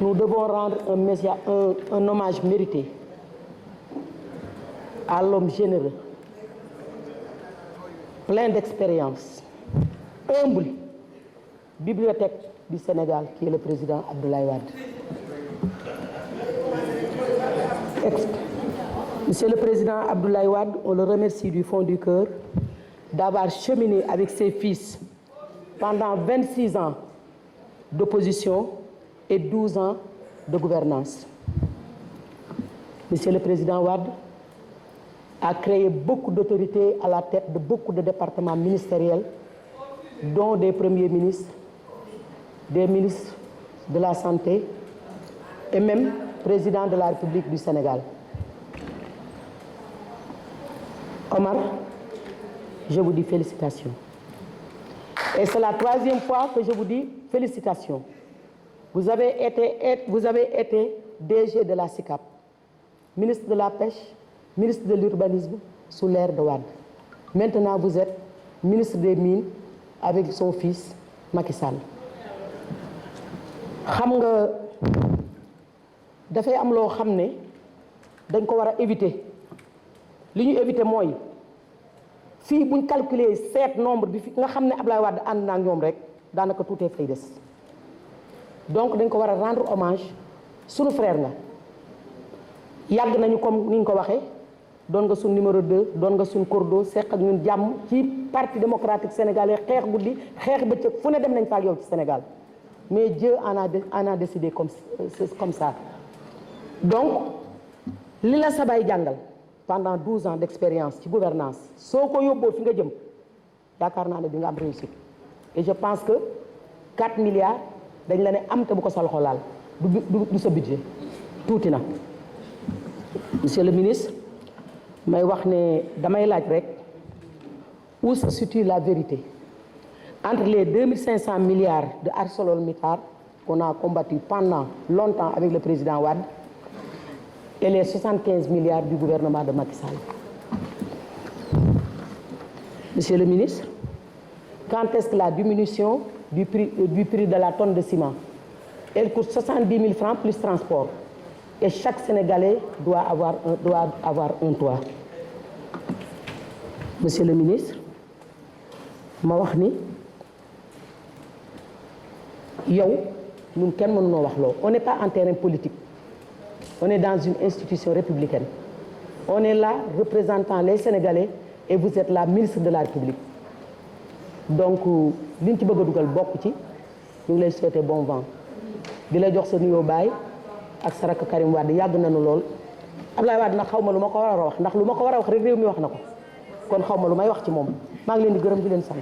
Nous devons rendre un hommage mérité à l'homme généreux, plein d'expérience, humble, bibliothèque du Sénégal, qui est le président Abdoulaye Wade. Monsieur le Président Abdoulaye Wade, on le remercie du fond du cœur d'avoir cheminé avec ses fils pendant 26 ans d'opposition et 12 ans de gouvernance. Monsieur le Président Wade a créé beaucoup d'autorités à la tête de beaucoup de départements ministériels, dont des premiers ministres, des ministres de la Santé et même président de la République du Sénégal. Omar, je vous dis félicitations. Et c'est la troisième fois que je vous dis félicitations. Vous avez été DG de la SICAP, ministre de la Pêche, ministre de l'Urbanisme sous l'ère de Wade. Maintenant, vous êtes ministre des Mines avec son fils Macky Sall. Xam nga dafay am loo xam ne dañ ko war a éviter li ñu éviter mooy fii buñ calculer seet nombre bi fi nga xam ne Ablaye Wade ànd na ak ñoom rek daanaka tuutee fay des donc dañ ko war a rendre hommage sunu frère nga yàgg nañu comme ni ñu ko waxee doon nga suñ numéro 2 doon nga suñ cordeau seq ak ñun jàmm ci parti démocratique sénégalais xeex guddi xeex bëccëg fu ne dem nañ fa ak yow ci Sénégal mais Dieu en a décidé comme ça. Donc li la sa baay jàngal pendant 12 ans d'expérience ci gouvernance soo ko yóbboo fi nga jëm yaakaar naa ne di nga am réussite et je pense que 4 milliards dañ la ne am te bu ko sa loxo laal du sa budget tuuti na. Monsieur le ministre may wax ne damay laaj rek où se situe la vérité entre les 2500 milliards de ArcelorMittal qu'on a combattu pendant longtemps avec le président Wade et les 75 milliards du gouvernement de Macky Sall. Monsieur le ministre, quand est-ce que la diminution du prix de la tonne de ciment, elle coûte 70 000 francs plus transport et chaque Sénégalais doit avoir un toit. Monsieur le ministre, ma wax ni yow ñun kenn mënunoo wax loo on n'est pas en terrain politique. On est dans une institution républicaine. On est là représentant les Sénégalais et vous êtes la ministre de la République. Donc liñ ci bëgg a dugal bokk ci ñu ngi lay souhaiter bon vent di la jox sa nuyoo baay ak sa rakk Karim Wade yàgg nañu lool Ablaye Wade nag xaw ma lu ma ko war a wax ndax lu ma ko war a wax rek réew mi wax na ko kon xaw ma lu may wax ci moom maa ngi leen di gërëm di leen sant.